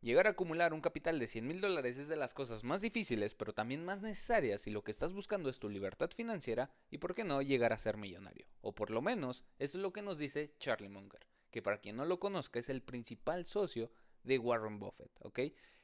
Llegar a acumular un capital de $100,000 es de las cosas más difíciles, pero también más necesarias si lo que estás buscando es tu libertad financiera y, por qué no, llegar a ser millonario. O por lo menos, eso es lo que nos dice Charlie Munger, que para quien no lo conozca es el principal socio de Warren Buffett, ¿ok?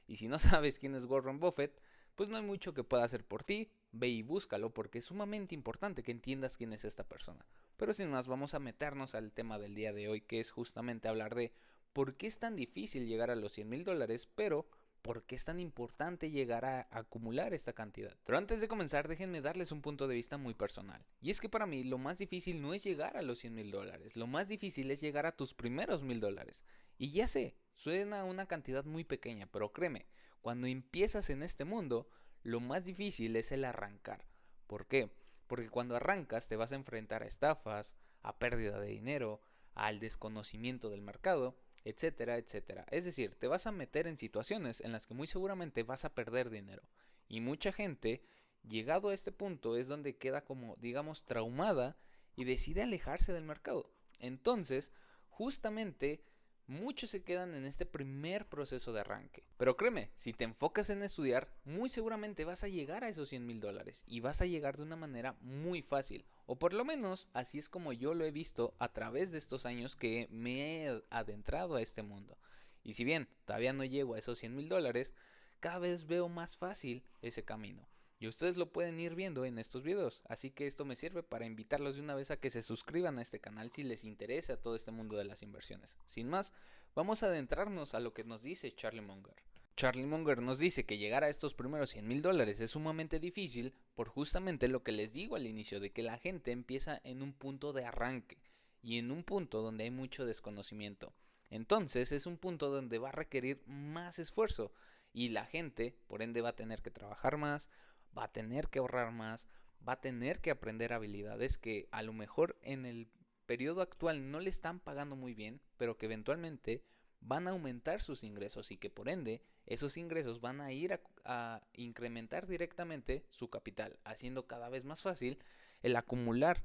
Y si no sabes quién es Warren Buffett, pues no hay mucho que pueda hacer por ti, ve y búscalo porque es sumamente importante que entiendas quién es esta persona. Pero sin más, vamos a meternos al tema del día de hoy, que es justamente hablar de por qué es tan difícil llegar a los $100,000, pero por qué es tan importante llegar a acumular esta cantidad. Pero antes de comenzar, déjenme darles un punto de vista muy personal. Y es que para mí lo más difícil no es llegar a los $100,000, lo más difícil es llegar a tus primeros $1,000. Y ya sé, suena una cantidad muy pequeña, pero créeme, cuando empiezas en este mundo, lo más difícil es el arrancar. ¿Por qué? Porque cuando arrancas te vas a enfrentar a estafas, a pérdida de dinero, al desconocimiento del mercado, etcétera, etcétera. Es decir, te vas a meter en situaciones en las que muy seguramente vas a perder dinero. Y mucha gente, llegado a este punto, es donde queda como, digamos, traumada y decide alejarse del mercado. Entonces, justamente, muchos se quedan en este primer proceso de arranque. Pero créeme, si te enfocas en estudiar, muy seguramente vas a llegar a esos $100,000 y vas a llegar de una manera muy fácil. O por lo menos así es como yo lo he visto a través de estos años que me he adentrado a este mundo. Y si bien todavía no llego a esos $100,000, cada vez veo más fácil ese camino. Y ustedes lo pueden ir viendo en estos videos, así que esto me sirve para invitarlos de una vez a que se suscriban a este canal si les interesa todo este mundo de las inversiones. Sin más, vamos a adentrarnos a lo que nos dice Charlie Munger. Charlie Munger nos dice que llegar a estos primeros $100,000 es sumamente difícil por justamente lo que les digo al inicio, de que la gente empieza en un punto de arranque y en un punto donde hay mucho desconocimiento. Entonces es un punto donde va a requerir más esfuerzo y la gente, por ende, va a tener que trabajar más, va a tener que ahorrar más, va a tener que aprender habilidades que a lo mejor en el periodo actual no le están pagando muy bien, pero que eventualmente van a aumentar sus ingresos y que por ende esos ingresos van a ir a incrementar directamente su capital, haciendo cada vez más fácil el acumular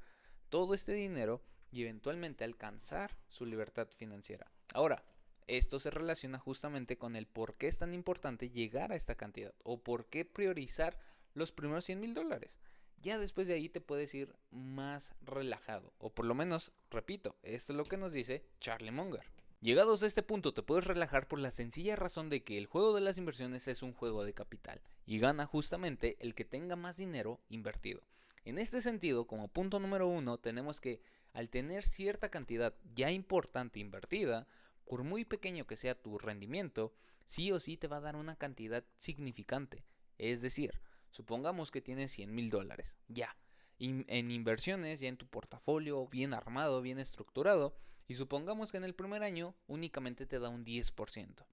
todo este dinero y eventualmente alcanzar su libertad financiera. Ahora, esto se relaciona justamente con el por qué es tan importante llegar a esta cantidad o por qué priorizar los primeros $100,000. Ya después de ahí te puedes ir más relajado, o por lo menos, repito, esto es lo que nos dice Charlie Munger. Llegados a este punto te puedes relajar por la sencilla razón de que el juego de las inversiones es un juego de capital y gana justamente el que tenga más dinero invertido. En este sentido, como punto número uno, tenemos que al tener cierta cantidad ya importante invertida, por muy pequeño que sea tu rendimiento, sí o sí te va a dar una cantidad significante. Es decir, supongamos que tienes $100,000, ya, en inversiones, ya en tu portafolio, bien armado, bien estructurado, y supongamos que en el primer año únicamente te da un 10%.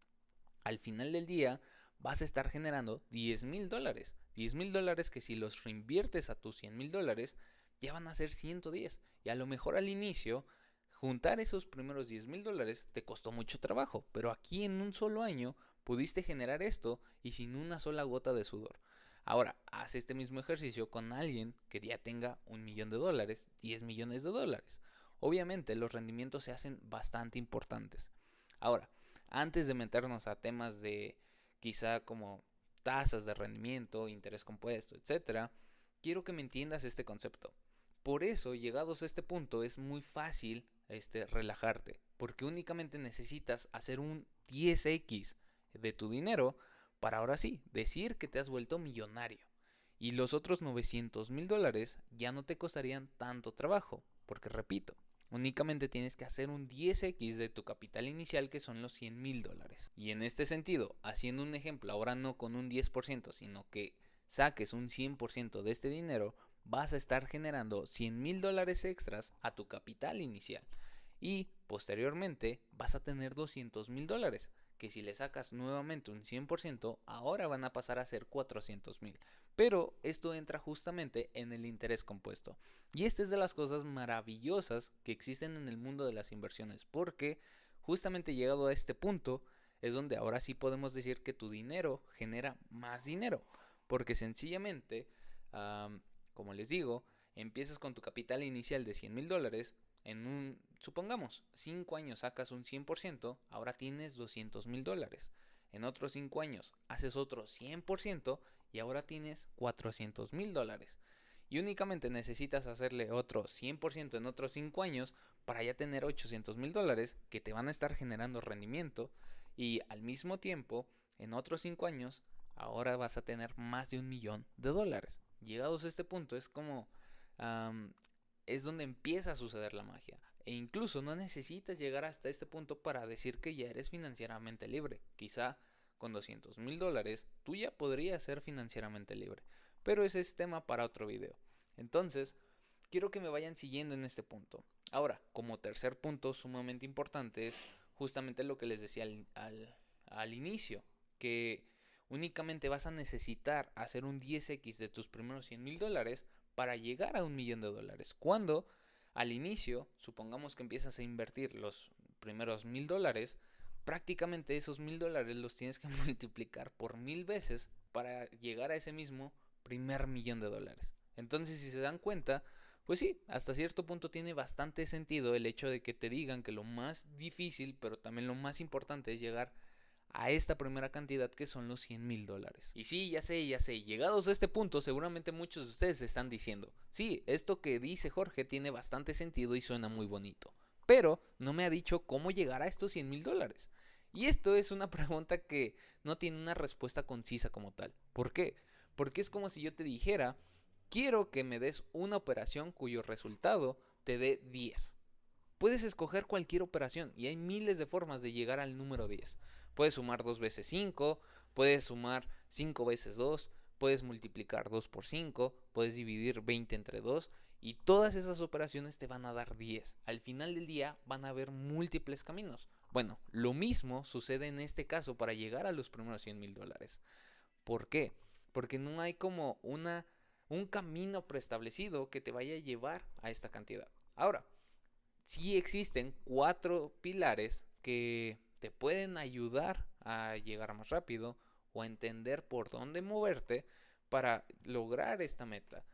Al final del día vas a estar generando $10,000. $10,000 que si los reinviertes a tus $100,000 ya van a ser 110. Y a lo mejor al inicio juntar esos primeros $10,000 te costó mucho trabajo, pero aquí en un solo año pudiste generar esto y sin una sola gota de sudor. Ahora, haz este mismo ejercicio con alguien que ya tenga $1,000,000, $10,000,000. Obviamente los rendimientos se hacen bastante importantes. Ahora, antes de meternos a temas de quizá como tasas de rendimiento, interés compuesto, etcétera, quiero que me entiendas este concepto. Por eso, llegados a este punto, es muy fácil relajarte, porque únicamente necesitas hacer un 10x de tu dinero para ahora sí decir que te has vuelto millonario. Y los otros $900,000 ya no te costarían tanto trabajo, porque repito, únicamente tienes que hacer un 10x de tu capital inicial, que son los $100,000. Y en este sentido, haciendo un ejemplo, ahora no con un 10%, sino que saques un 100% de este dinero, vas a estar generando $100,000 extras a tu capital inicial. Y posteriormente vas a tener $200,000, que si le sacas nuevamente un 100%, ahora van a pasar a ser $400,000. Pero esto entra justamente en el interés compuesto. Y esta es de las cosas maravillosas que existen en el mundo de las inversiones, porque justamente llegado a este punto es donde ahora sí podemos decir que tu dinero genera más dinero. Porque sencillamente, como les digo, empiezas con tu capital inicial de $100,000. Supongamos, 5 años sacas un 100%, ahora tienes $200,000. En otros 5 años haces otro 100% y ahora tienes $400,000. Y únicamente necesitas hacerle otro 100% en otros 5 años para ya tener $800,000 que te van a estar generando rendimiento. Y al mismo tiempo, en otros 5 años, ahora vas a tener más de $1,000,000. Llegados a este punto es como... es donde empieza a suceder la magia. E incluso no necesitas llegar hasta este punto para decir que ya eres financieramente libre. Quizá con $200,000 tú ya podrías ser financieramente libre. Pero ese es tema para otro video. Entonces, quiero que me vayan siguiendo en este punto. Ahora, como tercer punto sumamente importante es justamente lo que les decía al inicio. Que únicamente vas a necesitar hacer un 10x de tus primeros $100,000 para llegar a $1,000,000. Cuando al inicio, supongamos que empiezas a invertir los primeros $1,000, prácticamente esos $1,000 los tienes que multiplicar por 1,000 veces para llegar a ese mismo primer $1,000,000. Entonces, si se dan cuenta, pues sí, hasta cierto punto tiene bastante sentido el hecho de que te digan que lo más difícil, pero también lo más importante es llegar a esta primera cantidad que son los $100,000. Y sí, ya sé, llegados a este punto seguramente muchos de ustedes están diciendo, sí, esto que dice Jorge tiene bastante sentido y suena muy bonito, pero no me ha dicho cómo llegar a estos $100,000. Y esto es una pregunta que no tiene una respuesta concisa como tal. ¿Por qué? Porque es como si yo te dijera, quiero que me des una operación cuyo resultado te dé 10. Puedes escoger cualquier operación y hay miles de formas de llegar al número 10. Puedes sumar 2 veces 5, puedes sumar 5 veces 2, puedes multiplicar 2 por 5, puedes dividir 20 entre 2 y todas esas operaciones te van a dar 10. Al final del día van a haber múltiples caminos. Bueno, lo mismo sucede en este caso para llegar a los primeros $100,000. ¿Por qué? Porque no hay como un camino preestablecido que te vaya a llevar a esta cantidad. Ahora, sí existen 4 pilares que te pueden ayudar a llegar más rápido o a entender por dónde moverte para lograr esta meta.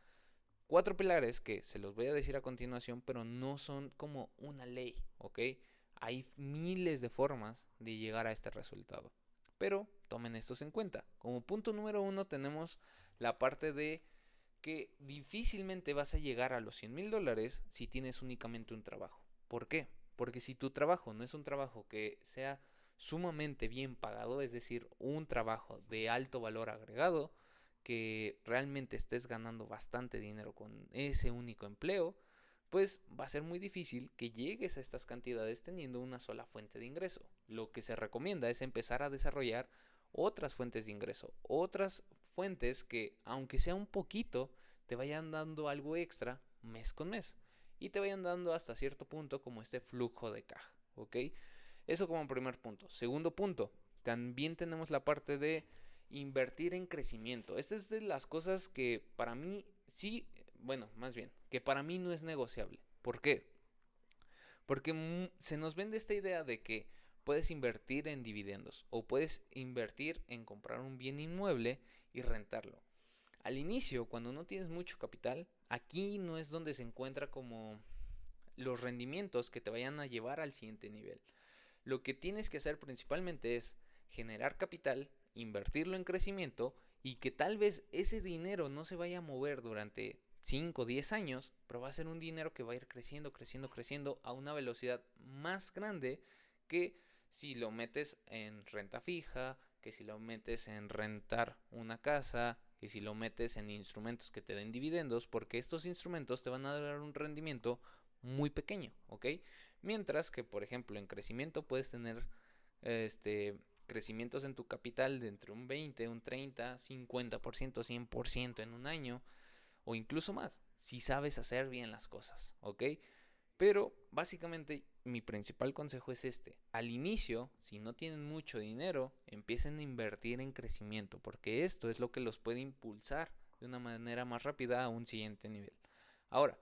4 pilares que se los voy a decir a continuación, pero no son como una ley, ¿ok? Hay miles de formas de llegar a este resultado. Pero tomen estos en cuenta. Como punto número 1 tenemos la parte de que difícilmente vas a llegar a los $100,000 si tienes únicamente un trabajo. ¿Por qué? Porque si tu trabajo no es un trabajo que sea sumamente bien pagado, es decir, un trabajo de alto valor agregado, que realmente estés ganando bastante dinero con ese único empleo, pues va a ser muy difícil que llegues a estas cantidades teniendo una sola fuente de ingreso. Lo que se recomienda es empezar a desarrollar otras fuentes de ingreso, otras fuentes que, aunque sea un poquito, te vayan dando algo extra mes con mes y te vayan dando hasta cierto punto como este flujo de caja, ¿ok? Eso como primer punto. Segundo punto, también tenemos la parte de invertir en crecimiento. Esta es de las cosas que para mí sí, bueno, más bien, que para mí no es negociable. ¿Por qué? Porque se nos vende esta idea de que puedes invertir en dividendos o puedes invertir en comprar un bien inmueble y rentarlo. Al inicio, cuando no tienes mucho capital, aquí no es donde se encuentra como los rendimientos que te vayan a llevar al siguiente nivel. Lo que tienes que hacer principalmente es generar capital, invertirlo en crecimiento y que tal vez ese dinero no se vaya a mover durante 5 o 10 años, pero va a ser un dinero que va a ir creciendo, creciendo, creciendo a una velocidad más grande que si lo metes en renta fija, que si lo metes en rentar una casa, que si lo metes en instrumentos que te den dividendos, porque estos instrumentos te van a dar un rendimiento muy pequeño, ¿ok? Mientras que, por ejemplo, en crecimiento puedes tener crecimientos en tu capital de entre un 20, un 30, 50%, 100% en un año o incluso más, si sabes hacer bien las cosas, ¿ok? Pero básicamente mi principal consejo es este. Al inicio, si no tienen mucho dinero, empiecen a invertir en crecimiento, porque esto es lo que los puede impulsar de una manera más rápida a un siguiente nivel. Ahora,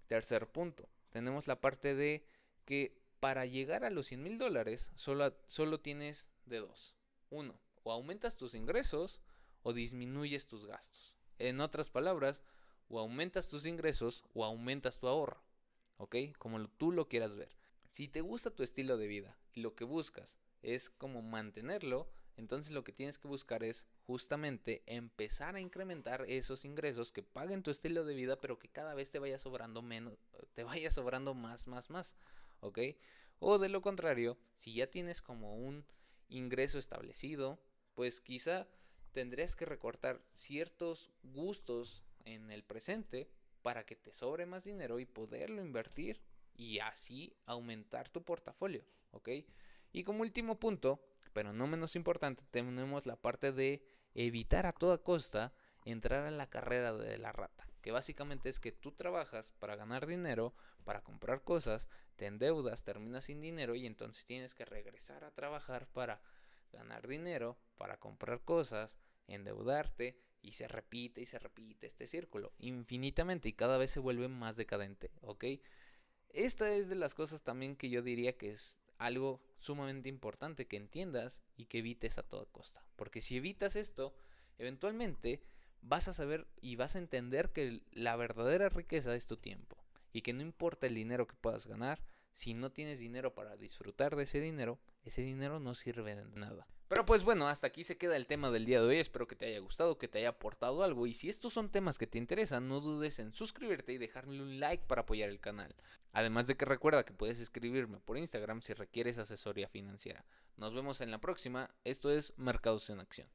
tercer punto, tenemos la parte de que para llegar a los $100,000 solo tienes de dos. Uno, o aumentas tus ingresos o disminuyes tus gastos. En otras palabras, o aumentas tus ingresos o aumentas tu ahorro. ¿Ok? Como tú lo quieras ver. Si te gusta tu estilo de vida y lo que buscas es como mantenerlo, Entonces lo que tienes que buscar es justamente empezar a incrementar esos ingresos que paguen tu estilo de vida, pero que cada vez te vaya sobrando menos, te vaya sobrando más, ¿ok? O de lo contrario, si ya tienes como un ingreso establecido, pues quizá tendrías que recortar ciertos gustos en el presente para que te sobre más dinero y poderlo invertir y así aumentar tu portafolio, ¿ok? Y como último punto, pero no menos importante, tenemos la parte de evitar a toda costa entrar a la carrera de la rata, que básicamente es que tú trabajas para ganar dinero, para comprar cosas, te endeudas, terminas sin dinero y entonces tienes que regresar a trabajar para ganar dinero, para comprar cosas, endeudarte y se repite este círculo infinitamente y cada vez se vuelve más decadente, ¿ok? Esta es de las cosas también que yo diría que es algo sumamente importante que entiendas y que evites a toda costa. Porque si evitas esto, eventualmente vas a saber y vas a entender que la verdadera riqueza es tu tiempo. Y que no importa el dinero que puedas ganar, si no tienes dinero para disfrutar de ese dinero no sirve de nada. Pero pues bueno, hasta aquí se queda el tema del día de hoy. Espero que te haya gustado, que te haya aportado algo. Y si estos son temas que te interesan, no dudes en suscribirte y dejarle un like para apoyar el canal. Además de que recuerda que puedes escribirme por Instagram si requieres asesoría financiera. Nos vemos en la próxima. Esto es Mercados en Acción.